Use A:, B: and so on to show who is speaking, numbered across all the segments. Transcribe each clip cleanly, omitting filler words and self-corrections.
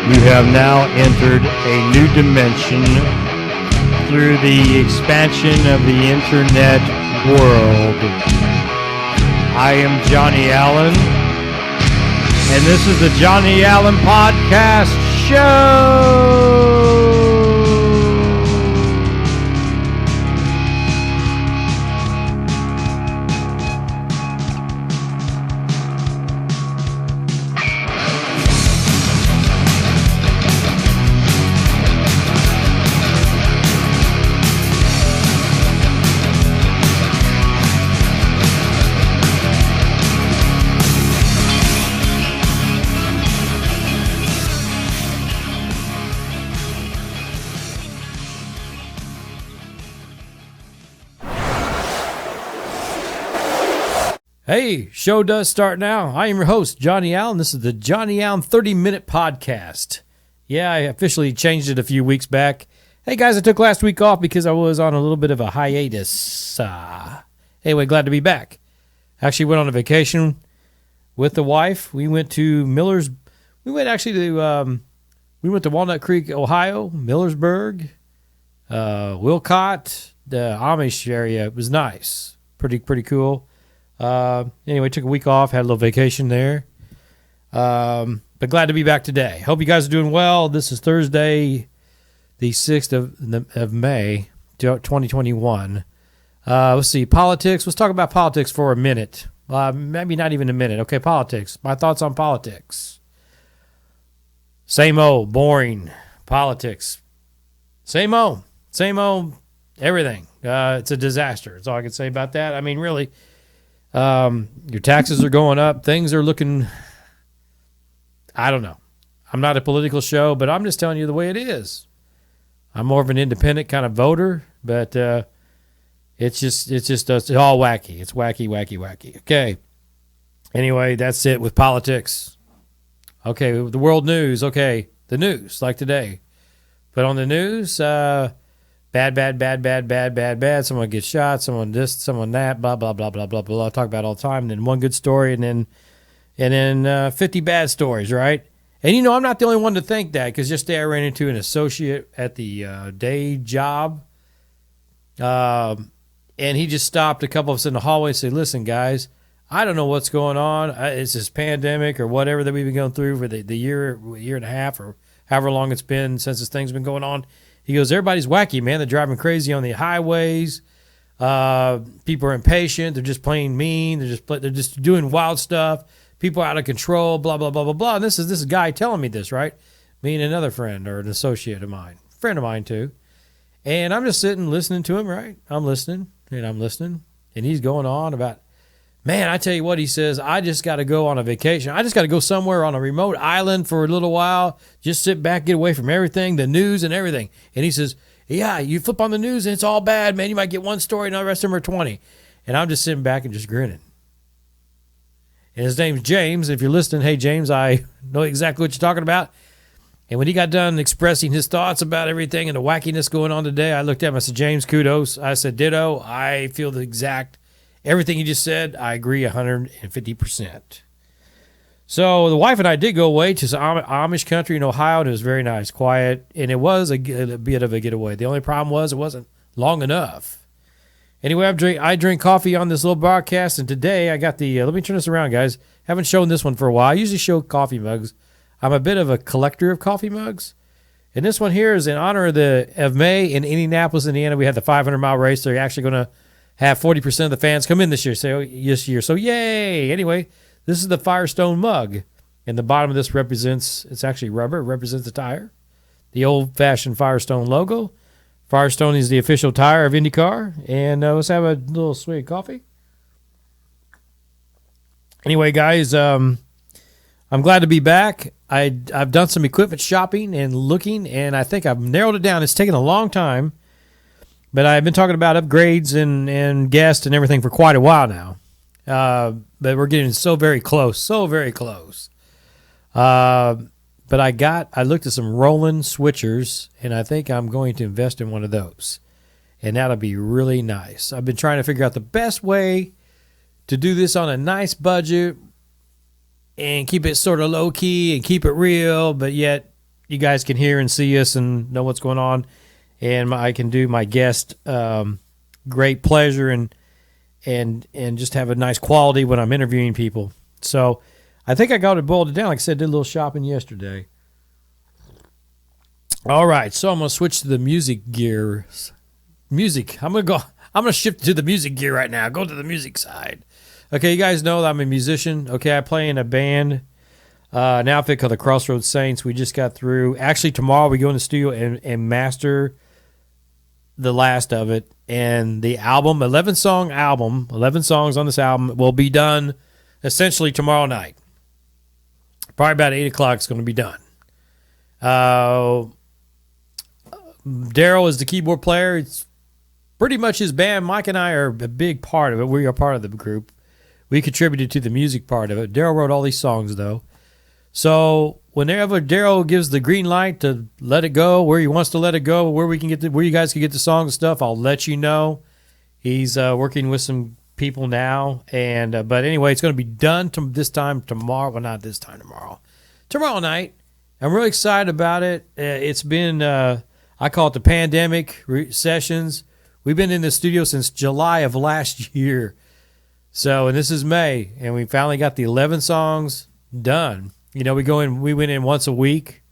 A: You have now entered a new dimension through the expansion of the internet world. I am Johnny Allen, and this is the Johnny Allen Podcast Show.
B: Hey, show does start now. I am your host, Johnny Allen. This is the Johnny Allen 30-minute podcast. Yeah, I officially changed it a few weeks back. Hey, guys, I took last week off because I was on a little bit of a hiatus. Anyway, glad to be back. Actually went on a vacation with the wife. We went to we went to Walnut Creek, Ohio, Millersburg, Wilcott, the Amish area. It was nice. Pretty cool. Anyway, took a week off, had a little vacation there. But glad to be back today. Hope you guys are doing well. This is Thursday, the 6th of May, 2021. Let's see, politics. Let's talk about politics for a minute. Maybe not even a minute. Okay, politics. My thoughts on politics. Same old, boring politics. Same old, everything. It's a disaster. That's all I can say about that. I mean, really. Your taxes are going up. Things are looking, I don't know. I'm not a political show, but I'm just telling you the way it is. I'm more of an independent kind of voter, but it's all wacky. It's wacky. Okay. Anyway, that's it with politics. Okay, the world news. Okay, the news, like today. But on the news, bad. Someone gets shot, someone this, someone that, blah, blah, blah, blah, blah, blah. I talk about it all the time. And then one good story and then 50 bad stories, right? And, I'm not the only one to think that, because just today I ran into an associate at the day job. And he just stopped a couple of us in the hallway and said, listen, guys, I don't know what's going on. It's this pandemic or whatever that we've been going through for the year and a half or however long it's been since this thing's been going on. He goes, everybody's wacky, man. They're driving crazy on the highways. People are impatient. They're just playing mean. They're just doing wild stuff. People are out of control, blah, blah, blah, blah, blah. And this is this guy telling me this, right? Me and another friend or an associate of mine. Friend of mine, too. And I'm just sitting listening to him, right? I'm listening. And he's going on about, man, I tell you what, he says, I just got to go on a vacation. I just got to go somewhere on a remote island for a little while, just sit back, get away from everything, the news and everything. And he says, yeah, you flip on the news and it's all bad, man. You might get one story and the rest of them are 20. And I'm just sitting back and just grinning. And his name's James. If you're listening, hey, James, I know exactly what you're talking about. And when he got done expressing his thoughts about everything and the wackiness going on today, I looked at him, I said, James, kudos. I said, ditto. I feel the exact everything you just said, I agree 150%. So the wife and I did go away to some Amish country in Ohio, and it was very nice, quiet, and it was a bit of a getaway. The only problem was it wasn't long enough. Anyway, I drink coffee on this little broadcast, and today I got the, let me turn this around, guys. Haven't shown this one for a while. I usually show coffee mugs. I'm a bit of a collector of coffee mugs. And this one here is in honor of May in Indianapolis, Indiana. We had the 500-mile race. They're actually going to have 40% of the fans come in this year. So yay! Anyway, this is the Firestone mug. And the bottom of this it's actually rubber. It represents the tire. The old-fashioned Firestone logo. Firestone is the official tire of IndyCar. And let's have a little swig of coffee. Anyway, guys, I'm glad to be back. I've done some equipment shopping and looking, and I think I've narrowed it down. It's taken a long time. But I've been talking about upgrades and guests and everything for quite a while now. But we're getting so very close. But I looked at some Roland switchers, and I think I'm going to invest in one of those. And that'll be really nice. I've been trying to figure out the best way to do this on a nice budget and keep it sort of low-key and keep it real, but yet you guys can hear and see us and know what's going on, and I can do my guest great pleasure and just have a nice quality when I'm interviewing people. So I think I got it boiled down. Like I said, did a little shopping yesterday. All right, so I'm gonna switch to the music gears. Music. I'm gonna shift to the music gear right now. Go to the music side. Okay, you guys know that I'm a musician. Okay, I play in a band, an outfit called the Crossroads Saints. We just got through. Actually, tomorrow we go in the studio and master the last of it. And the album, 11-song album, 11 songs on this album, will be done essentially tomorrow night. Probably about 8 o'clock it's going to be done. Daryl is the keyboard player. It's pretty much his band. Mike and I are a big part of it. We are part of the group. We contributed to the music part of it. Daryl wrote all these songs, though. So whenever Daryl gives the green light to let it go, where he wants to let it go, where you guys can get the songs and stuff, I'll let you know. He's working with some people now, and but anyway, it's going to be done tomorrow. Well, not this time tomorrow. Tomorrow night. I'm really excited about it. It's been I call it the pandemic sessions. We've been in the studio since July of last year. So, and this is May, and we finally got the 11 songs done. You know, we went in once a week.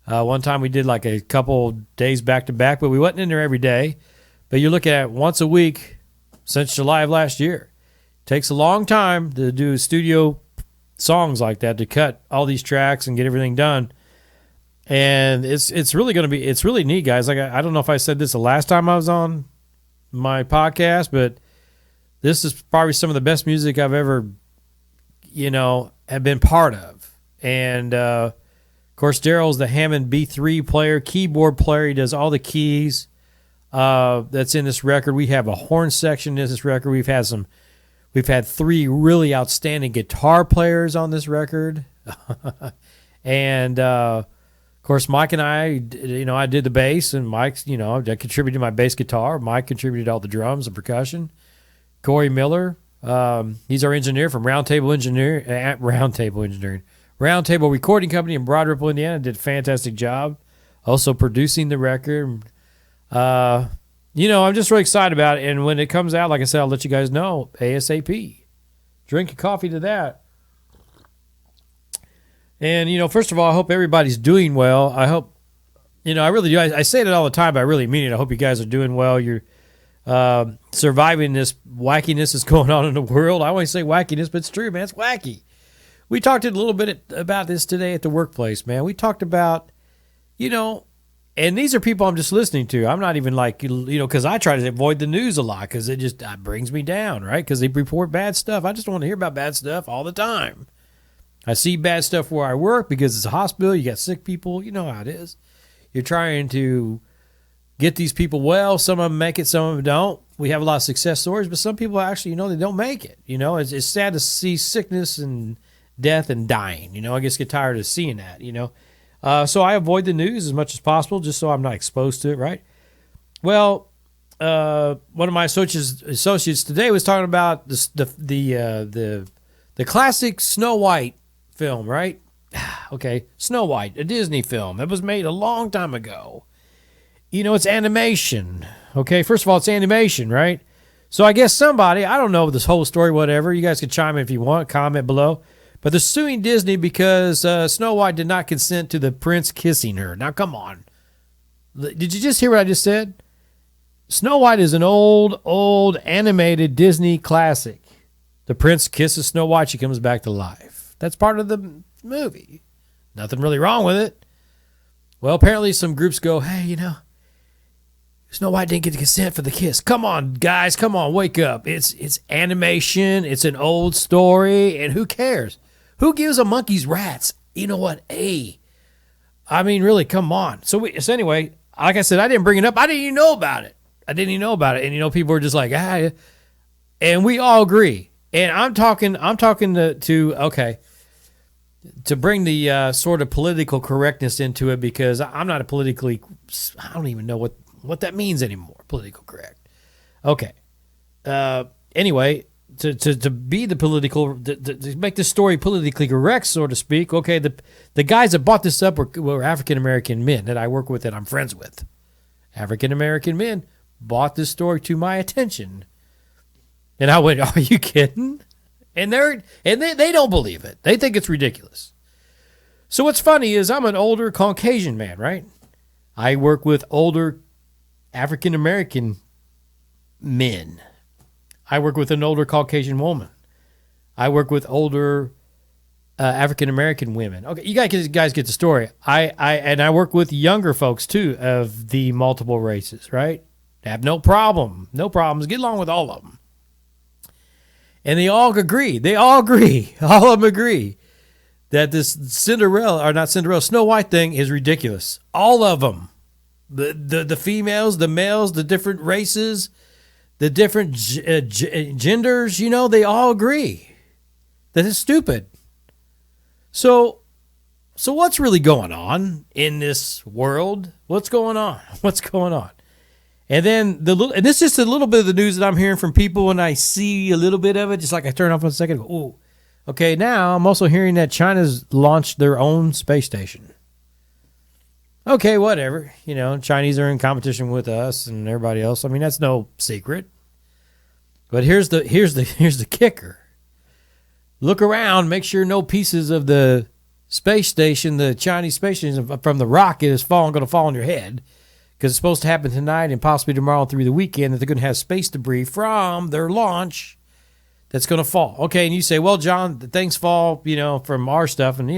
B: One time we did like a couple days back to back, but we wasn't in there every day. But you're looking at once a week since July of last year. Takes a long time to do studio songs like that, to cut all these tracks and get everything done. And it's really neat, guys. Like I don't know if I said this the last time I was on my podcast, but this is probably some of the best music I've ever, have been part of. And of course, Daryl's the Hammond B3 player, keyboard player. He does all the keys. That's in this record. We have a horn section in this record. We've had 3 really outstanding guitar players on this record. And of course, Mike and I did the bass, and Mike, I contributed my bass guitar. Mike contributed all the drums and percussion. Corey Miller, he's our engineer from Roundtable Recording Company in Broad Ripple, Indiana. Did a fantastic job. Also producing the record. I'm just really excited about it. And when it comes out, like I said, I'll let you guys know ASAP. Drink a coffee to that. And, first of all, I hope everybody's doing well. I hope, I really do. I say it all the time, but I really mean it. I hope you guys are doing well. You're surviving this wackiness that's going on in the world. I always say wackiness, but it's true, man. It's wacky. We talked a little bit about this today at the workplace, man. We talked about, and these are people I'm just listening to. I'm not even like, because I try to avoid the news a lot because it just brings me down, right? Because they report bad stuff. I just don't want to hear about bad stuff all the time. I see bad stuff where I work because it's a hospital. You got sick people. You know how it is. You're trying to get these people well. Some of them make it, some of them don't. We have a lot of success stories, but some people actually, they don't make it. It's sad to see sickness and death and dying. I just get tired of seeing that, So I avoid the news as much as possible just so I'm not exposed to it, right? Well, one of my associates today was talking about the classic Snow White film, right? Okay, Snow White, a Disney film. It was made a long time ago. It's animation. Okay, first of all, it's animation, right? So I guess somebody, I don't know this whole story, whatever. You guys can chime in if you want, comment below. But they're suing Disney because Snow White did not consent to the prince kissing her. Now, come on. Did you just hear what I just said? Snow White is an old animated Disney classic. The prince kisses Snow White. She comes back to life. That's part of the movie. Nothing really wrong with it. Well, apparently some groups go, hey, Snow White didn't get the consent for the kiss. Come on, guys. Come on, wake up. It's animation. It's an old story. And who cares? Who gives a monkey's rats? You know what? Hey, I mean, really, come on. So anyway, like I said, I didn't bring it up. I didn't even know about it. And, people were just like, and we all agree. And I'm talking to bring the sort of political correctness into it, because I'm not I don't even know what that means anymore, political correct. Okay. Anyway, to be the political, to make this story politically correct, so to speak. Okay, the guys that bought this up were African American men that I work with and I'm friends with. African American men brought this story to my attention, and I went, "Are you kidding?" And they don't believe it. They think it's ridiculous. So what's funny is I'm an older Caucasian man, right? I work with older African American men. I work with an older Caucasian woman. I work with older African American women. Okay, you guys get the story. I work with younger folks too of the multiple races, right? I have no problems. Get along with all of them. And they all agree. All of them agree that this Snow White thing is ridiculous. All of them. The females, the males, the different races, the different genders, they all agree that it's stupid. So what's really going on in this world? What's going on? And then and this is just a little bit of the news that I'm hearing from people, and I see a little bit of it, just like I turn off for a second and go, oh, okay, now I'm also hearing that China's launched their own space station. Okay, whatever. Chinese are in competition with us and everybody else. I mean, that's no secret. But here's the kicker. Look around, make sure no pieces of the space station, the Chinese space station from the rocket is going to fall on your head. Because it's supposed to happen tonight and possibly tomorrow through the weekend, that they're going to have space debris from their launch that's going to fall. Okay, and you say, well, John, the things fall, from our stuff and,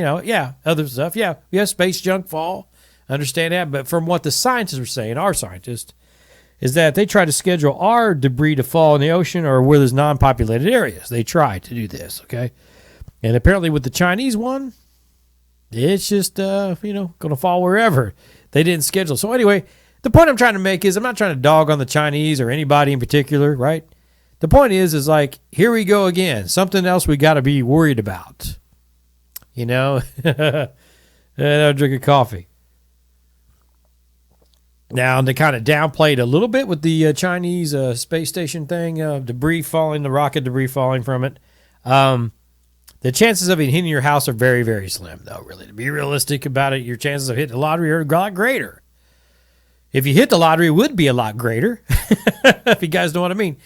B: other stuff. Yeah, we have space junk fall. I understand that. But from what the scientists are saying, our scientists, is that they try to schedule our debris to fall in the ocean or where there's non-populated areas. They try to do this, okay? And apparently with the Chinese one, it's just, going to fall wherever. They didn't schedule. So anyway, the point I'm trying to make is I'm not trying to dog on the Chinese or anybody in particular, right? The point is like, here we go again. Something else we got to be worried about. And I'll drink a coffee. Now, they kind of downplayed a little bit with the Chinese space station thing, the rocket debris falling from it. The chances of it hitting your house are very, very slim, though, really. To be realistic about it, your chances of hitting the lottery are a lot greater. If you hit the lottery, it would be a lot greater, if you guys know what I mean.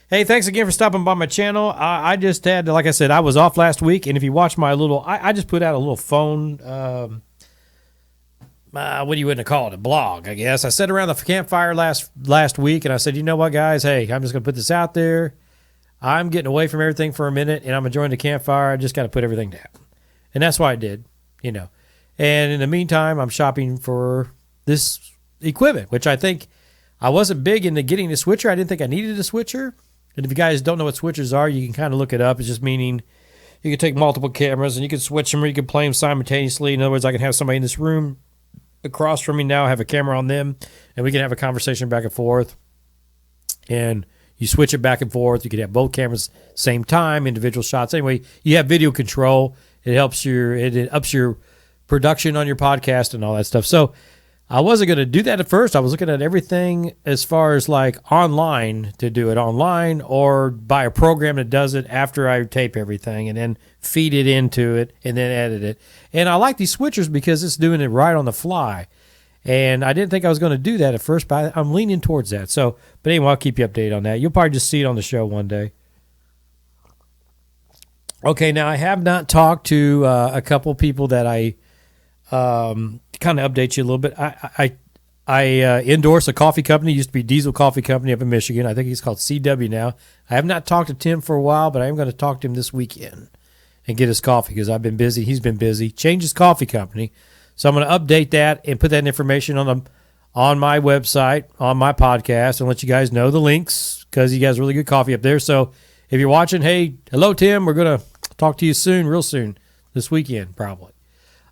B: Hey, thanks again for stopping by my channel. I just had, like I said, I was off last week, and if you watch my little, I just put out a little phone, what do you want to call it, a blog, I guess. I sat around the campfire last week, and I said, you know what, guys, hey, I'm just going to put this out there. I'm getting away from everything for a minute, and I'm enjoying the campfire. I just got to put everything down. And that's what I did, And in the meantime, I'm shopping for this equipment, which I think I wasn't big into getting the switcher. I didn't think I needed a switcher. And if you guys don't know what switchers are, you can kind of look it up. It's just meaning you can take multiple cameras and you can switch them or you can play them simultaneously. In other words, I can have somebody in this room across from me now, have a camera on them, and we can have a conversation back and forth. And you switch it back and forth. You can have both cameras same time, individual shots. Anyway, you have video control. It ups your production on your podcast and all that stuff. So I wasn't going to do that at first. I was looking at everything as far as like online, to do it online or buy a program that does it after I tape everything and then feed it into it and then edit it. And I like these switchers because it's doing it right on the fly. And I didn't think I was going to do that at first, but I'm leaning towards that. So, but anyway, I'll keep you updated on that. You'll probably just see it on the show one day. Okay, now I have not talked to a couple people that I kind of update you a little bit. I endorse a coffee company. It used to be Diesel Coffee Company up in Michigan. I think he's called CW now. I have not talked to Tim for a while, but I am going to talk to him this weekend and get his coffee because I've been busy. He's been busy. Changed his coffee company. So I'm going to update that and put that information on my website, on my podcast, and let you guys know the links because he has really good coffee up there. So if you're watching, hey, hello, Tim. We're going to talk to you soon, real soon, this weekend probably.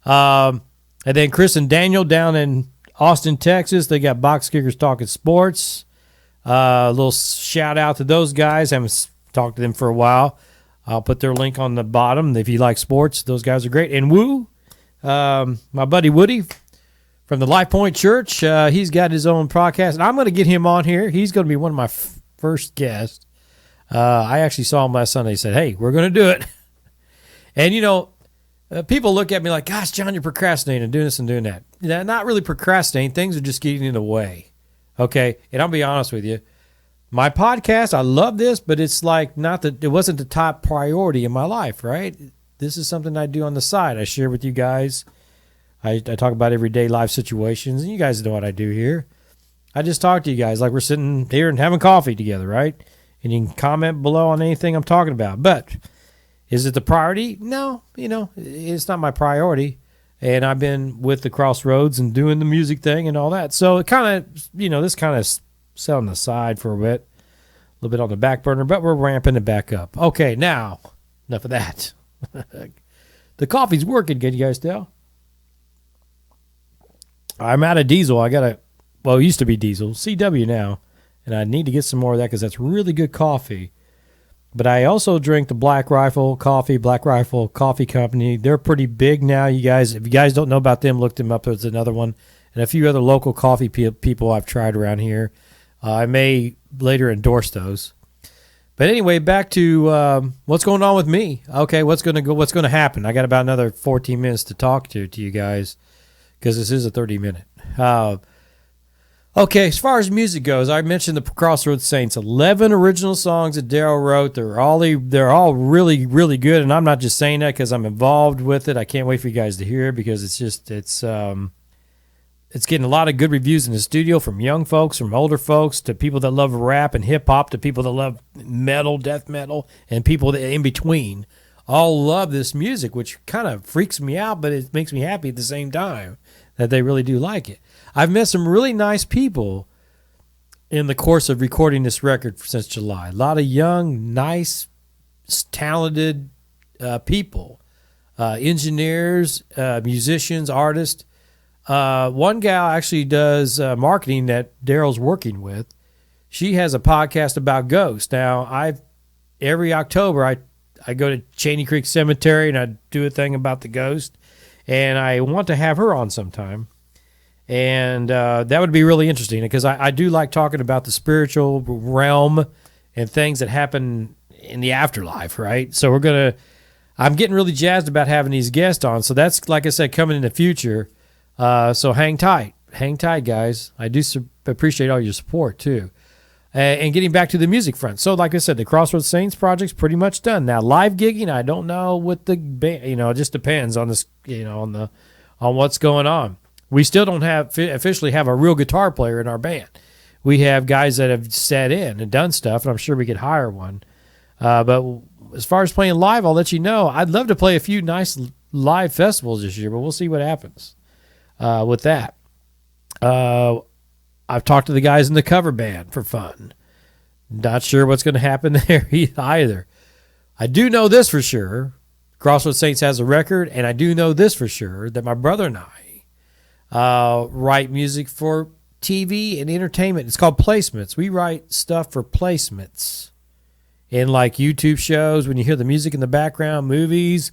B: And then Chris and Daniel down in Austin, Texas, they got Box Kickers Talking Sports. A little shout out to those guys. I haven't talked to them for a while. I'll put their link on the bottom. If you like sports, those guys are great. And Woo, my buddy Woody from the Life Point Church, he's got his own podcast, and I'm going to get him on here. He's going to be one of my first guests. I actually saw him last Sunday. He said, hey, we're going to do it. And, people look at me like, gosh, John, you're procrastinating, doing this and doing that. Not really procrastinating. Things are just getting in the way. Okay? And I'll be honest with you. My podcast, I love this, but it's like it wasn't the top priority in my life, right? This is something I do on the side. I share with you guys. I talk about everyday life situations, and you guys know what I do here. I just talk to you guys like we're sitting here and having coffee together, right? And you can comment below on anything I'm talking about. But is it the priority? No, it's not my priority. And I've been with the Crossroads and doing the music thing and all that. So it kind of, this kind of set on the side for a bit, a little bit on the back burner, but we're ramping it back up. Okay, now, enough of that. The coffee's working, can you guys tell? I'm out of diesel. it used to be diesel, CW now, and I need to get some more of that because that's really good coffee. But I also drink the Black Rifle Coffee Company. They're pretty big now, you guys. If you guys don't know about them, look them up. There's another one. And a few other local coffee people I've tried around here. I may later endorse those. But anyway, back to what's going on with me. Okay, what's going to happen? I got about another 14 minutes to talk to you guys because this is a 30-minute. Okay, as far as music goes, I mentioned the Crossroads Saints. 11 original songs that Daryl wrote. They're all really, really good, and I'm not just saying that because I'm involved with it. I can't wait for you guys to hear it because it's getting a lot of good reviews in the studio from young folks, from older folks, to people that love rap and hip-hop, to people that love metal, death metal, and people that in between all love this music, which kind of freaks me out, but it makes me happy at the same time that they really do like it. I've met some really nice people in the course of recording this record since July. A lot of young, nice, talented people, engineers, musicians, artists. One gal actually does marketing that Daryl's working with. She has a podcast about ghosts. Now, every October I go to Cheney Creek Cemetery and I do a thing about the ghost, and I want to have her on sometime. And that would be really interesting because I do like talking about the spiritual realm and things that happen in the afterlife, right? So I'm getting really jazzed about having these guests on. So that's, like I said, coming in the future. So hang tight, guys. I do appreciate all your support too. And getting back to the music front. So like I said, the Crossroads Saints project's pretty much done. Now live gigging, I don't know what the band, it just depends on this, on what's going on. We still don't officially have a real guitar player in our band. We have guys that have sat in and done stuff, and I'm sure we could hire one. But as far as playing live, I'll let you know. I'd love to play a few nice live festivals this year, but we'll see what happens with that. I've talked to the guys in the cover band for fun. Not sure what's going to happen there either. I do know this for sure. Crossroads Saints has a record, and I do know this for sure, that my brother and I write music for TV and entertainment. It's called placements. We write stuff for placements in like YouTube shows, when you hear the music in the background, movies,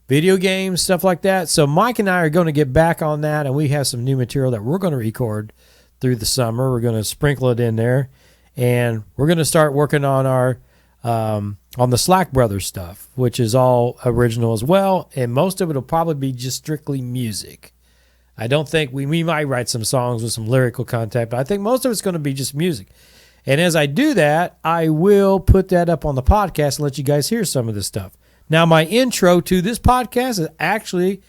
B: video games, stuff like that. So Mike and I are going to get back on that, and we have some new material that we're going to record through the summer. We're going to sprinkle it in there, and we're going to start working on our on the Slack Brothers stuff, which is all original as well, and most of it will probably be just strictly music. I don't think we might write some songs with some lyrical content, but I think most of it's going to be just music. And as I do that, I will put that up on the podcast and let you guys hear some of this stuff. Now, my intro to this podcast is actually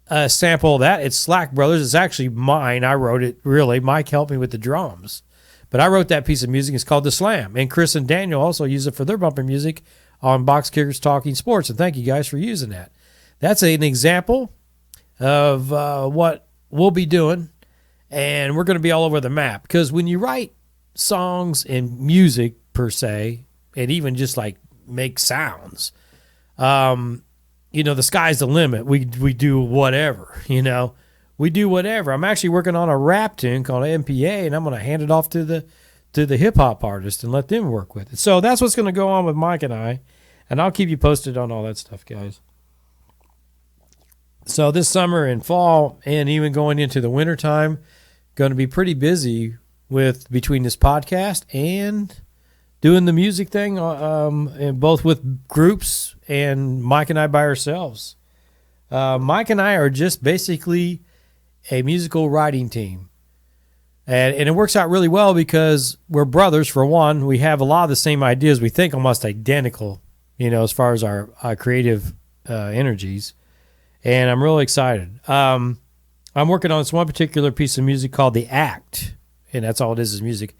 B: a sample of that. It's Slack Brothers. It's actually mine. I wrote it, really. Mike helped me with the drums. But I wrote that piece of music. It's called The Slam. And Chris and Daniel also use it for their bumper music on Box Kickers Talking Sports. And thank you guys for using that. That's an example of what we'll be doing. And we're going to be all over the map. Because when you write songs and music, per se, and even just like make sounds, the sky's the limit. We do whatever, We do whatever. I'm actually working on a rap tune called MPA, and I'm going to hand it off to the hip-hop artist and let them work with it. So that's what's going to go on with Mike and I, and I'll keep you posted on all that stuff, guys. So this summer and fall, and even going into the wintertime, going to be pretty busy between this podcast and doing the music thing, and both with groups and Mike and I by ourselves. Mike and I are just basically a musical writing team. And it works out really well because we're brothers, for one. We have a lot of the same ideas. We think almost identical, as far as our creative energies. And I'm really excited. I'm working on this one particular piece of music called The Act. And that's all it is music.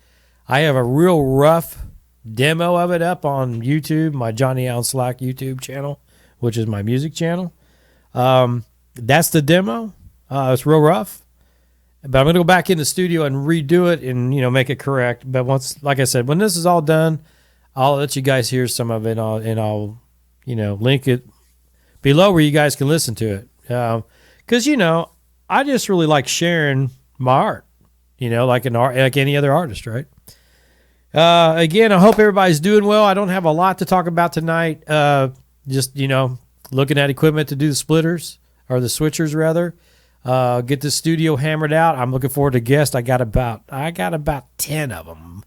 B: I have a real rough demo of it up on YouTube, my Johnny Allen Slack YouTube channel, which is my music channel. That's the demo. It's real rough. But I'm going to go back in the studio and redo it and, make it correct. But once, like I said, when this is all done, I'll let you guys hear some of it and I'll link it below where you guys can listen to it. Because, I just really like sharing my art, like any other artist, right? Again, I hope everybody's doing well. I don't have a lot to talk about tonight. Just, looking at equipment to do the splitters or the switchers rather. Get the studio hammered out. I'm looking forward to guests. I got about 10 of them.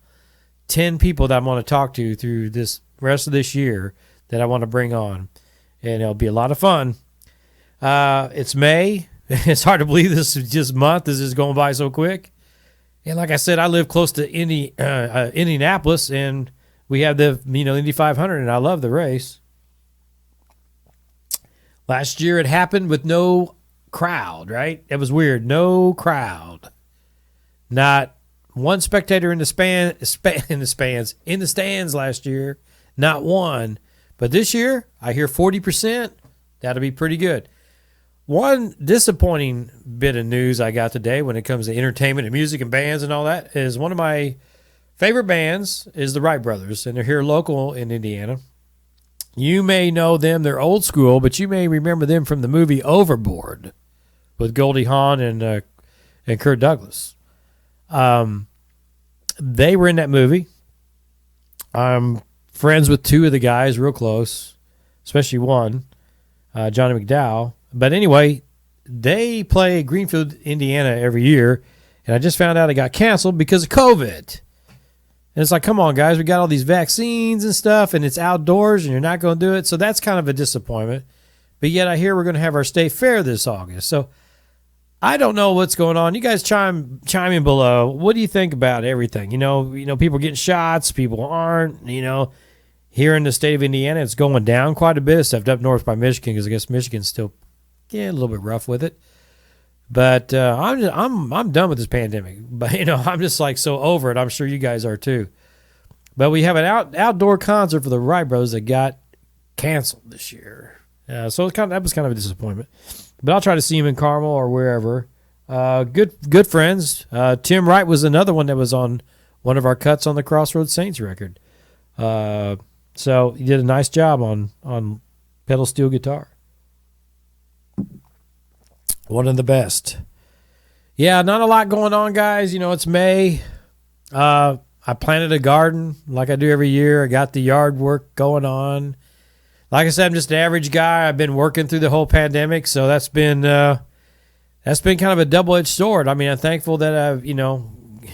B: 10 people that I want to talk to through this rest of this year that I want to bring on. And it'll be a lot of fun. It's May. It's hard to believe this is just month. This is going by so quick. And like I said, I live close to Indianapolis, and we have the Indy 500, and I love the race. Last year it happened with no crowd, right? It was weird. No crowd. Not one spectator in the stands last year. Not one. But this year, I hear 40%. That'll be pretty good. One disappointing bit of news I got today when it comes to entertainment and music and bands and all that is one of my favorite bands is the Wright Brothers, and they're here local in Indiana. You may know them. They're old school, but you may remember them from the movie Overboard with Goldie Hawn and Kirk Douglas. They were in that movie. I'm friends with two of the guys, real close, especially one, Johnny McDowell. But anyway, they play Greenfield, Indiana every year, and I just found out it got canceled because of COVID. And it's like, come on, guys, we got all these vaccines and stuff, and it's outdoors, and you're not going to do it. So that's kind of a disappointment. But yet I hear we're going to have our state fair this August. So I don't know what's going on. You guys chime in below. What do you think about everything? People getting shots, people aren't. Here in the state of Indiana, it's going down quite a bit, except up north by Michigan, because I guess Michigan's still a little bit rough with it. But I'm done with this pandemic. But I'm just like so over it. I'm sure you guys are too. But we have an outdoor concert for the Wright Brothers that got canceled this year. So that was kind of a disappointment. But I'll try to see him in Carmel or wherever. Good friends. Tim Wright was another one that was on one of our cuts on the Crossroads Saints record. So he did a nice job on pedal steel guitar. One of the best. Yeah, not a lot going on, guys. It's May. I planted a garden like I do every year. I got the yard work going on. Like I said, I'm just an average guy. I've been working through the whole pandemic, so that's been kind of a double-edged sword. I mean, I'm thankful that I've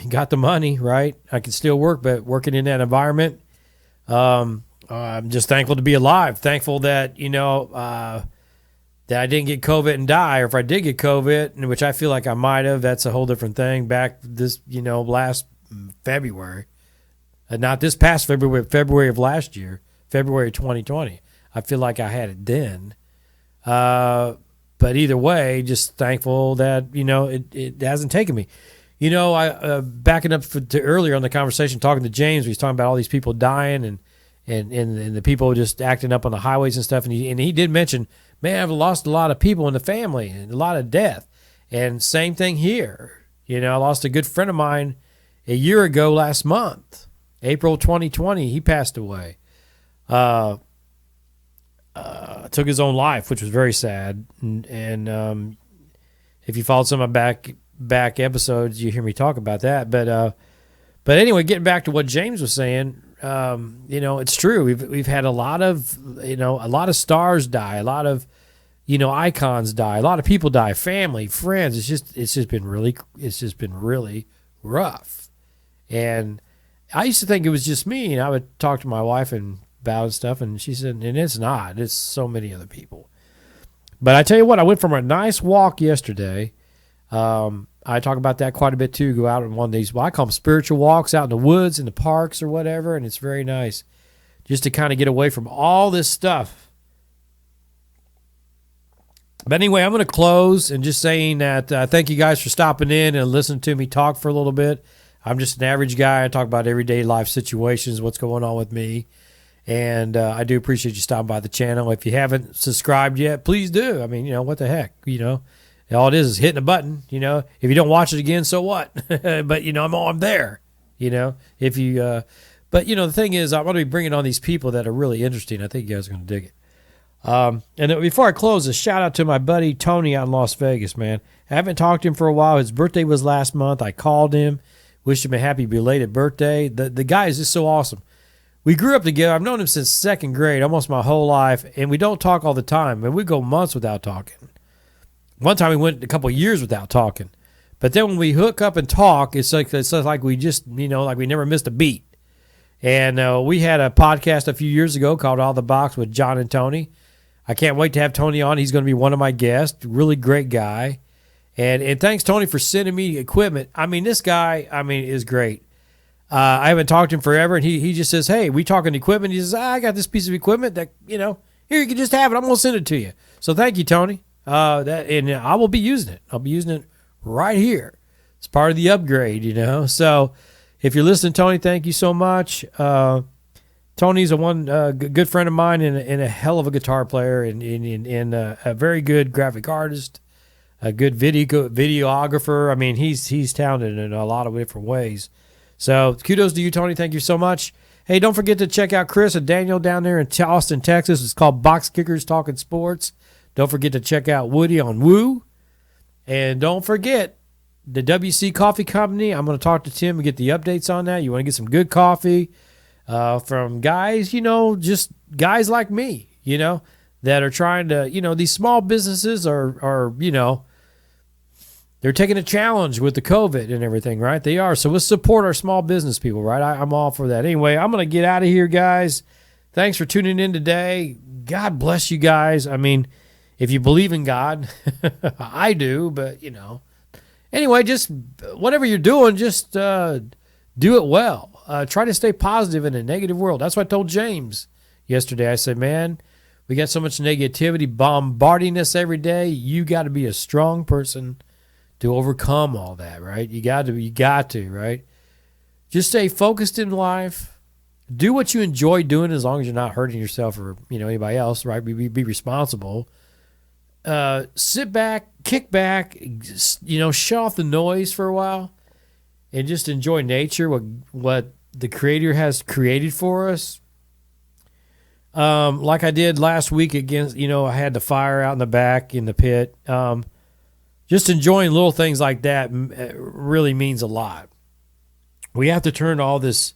B: got the money, right? I can still work, but working in that environment, I'm just thankful to be alive. Thankful that that I didn't get COVID and die, or if I did get COVID, which I feel like I might have, that's a whole different thing. Back this last February, not this past February, but February of last year, February 2020. I feel like I had it then. But either way, just thankful that, it hasn't taken me. I backing up to earlier on the conversation, talking to James, we was talking about all these people dying and the people just acting up on the highways and stuff. And he did mention, man, I've lost a lot of people in the family and a lot of death. And same thing here. I lost a good friend of mine a year ago last month, April 2020. He passed away. Took his own life, which was very sad. And if you followed some of my back episodes, you hear me talk about that. But anyway, getting back to what James was saying, it's true. We've had a lot of stars die, a lot of icons die, a lot of people die, family, friends. It's just been really rough. And I used to think it was just me, and I would talk to my wife and about stuff, and she said, and it's not. It's so many other people. But I tell you what, I went for a nice walk yesterday. I talk about that quite a bit too. Go out on one of these, well, I call them spiritual walks out in the woods, in the parks or whatever, and it's very nice just to kind of get away from all this stuff. But anyway, I'm going to close and just saying that thank you guys for stopping in and listening to me talk for a little bit. I'm just an average guy. I talk about everyday life situations, what's going on with me. And I do appreciate you stopping by the channel. If you haven't subscribed yet, please do. I mean, what the heck, all it is hitting a button, If you don't watch it again, so what? But, I'm there, if you, but, the thing is, I'm going to be bringing on these people that are really interesting. I think you guys are going to dig it. And then before I close, a shout out to my buddy Tony out in Las Vegas, man. I haven't talked to him for a while. His birthday was last month. I called him, wished him a happy belated birthday. The guy is just so awesome. We grew up together. I've known him since second grade, almost my whole life, and we don't talk all the time. And we go months without talking. One time we went a couple of years without talking. But then when we hook up and talk, it's like we just, like we never missed a beat. And we had a podcast a few years ago called All the Box with John and Tony. I can't wait to have Tony on. He's going to be one of my guests. Really great guy. And thanks, Tony, for sending me equipment. I mean, this guy, is great. I haven't talked to him forever, and he just says, hey, we talking equipment. He says, I got this piece of equipment that, here, you can just have it. I'm going to send it to you. So thank you, Tony. And I will be using it. I'll be using it right here. It's part of the upgrade, So if you're listening, Tony, thank you so much. Tony's a good friend of mine and a hell of a guitar player and a very good graphic artist, a good videographer. I mean, he's talented in a lot of different ways. So kudos to you, Tony. Thank you so much. Hey, don't forget to check out Chris and Daniel down there in Austin, Texas. It's called Box Kickers Talking Sports. Don't forget to check out Woody on Woo. And don't forget the WC Coffee Company. I'm going to talk to Tim and get the updates on that. You want to get some good coffee from guys, just guys like me, that are trying to, these small businesses are they're taking a challenge with the COVID and everything, right? They are. So let's support our small business people, right? I'm all for that. Anyway, I'm going to get out of here, guys. Thanks for tuning in today. God bless you guys. I mean, if you believe in God, I do, but, Anyway, just whatever you're doing, just do it well. Try to stay positive in a negative world. That's what I told James yesterday. I said, man, we got so much negativity bombarding us every day. You got to be a strong person to overcome all that, right? You got to, right? Just stay focused in life. Do what you enjoy doing as long as you're not hurting yourself or, anybody else, right? Be responsible. Sit back, kick back, shut off the noise for a while and just enjoy nature, what the Creator has created for us. Like I did last week against, I had the fire out in the back in the pit. Just enjoying little things like that really means a lot. We have to turn all this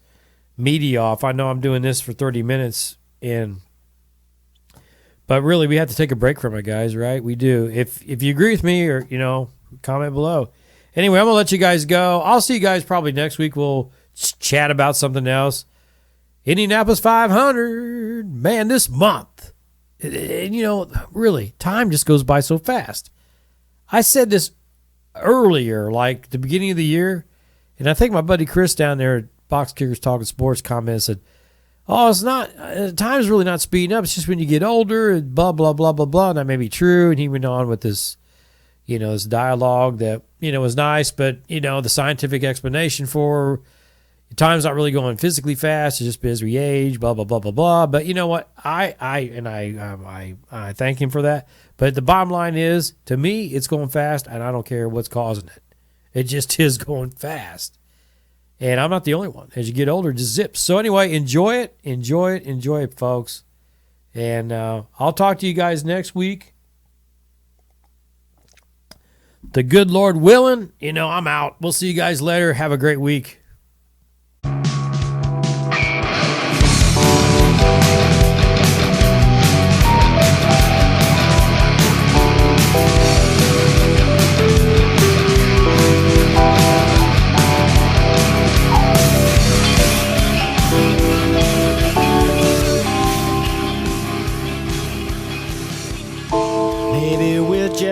B: media off. I know I'm doing this for 30 minutes, but really we have to take a break from it, guys, right? We do. If you agree with me or, comment below. Anyway, I'm going to let you guys go. I'll see you guys probably next week. We'll chat about something else. Indianapolis 500, man, this month. And, really, time just goes by so fast. I said this earlier, like the beginning of the year, and I think my buddy Chris down there at Box Kickers Talking Sports commented, said, oh, it's not, time's really not speeding up. It's just when you get older, and blah, blah, blah, blah, blah. And that may be true. And he went on with this, this dialogue that, was nice, but, the scientific explanation for time's not really going physically fast. It's just as we age, blah, blah, blah, blah, blah. But you know what? I thank him for that. But the bottom line is, to me, it's going fast, and I don't care what's causing it. It just is going fast. And I'm not the only one. As you get older, it just zips. So anyway, enjoy it, folks. And I'll talk to you guys next week. The good Lord willing, I'm out. We'll see you guys later. Have a great week.
C: Maybe we're just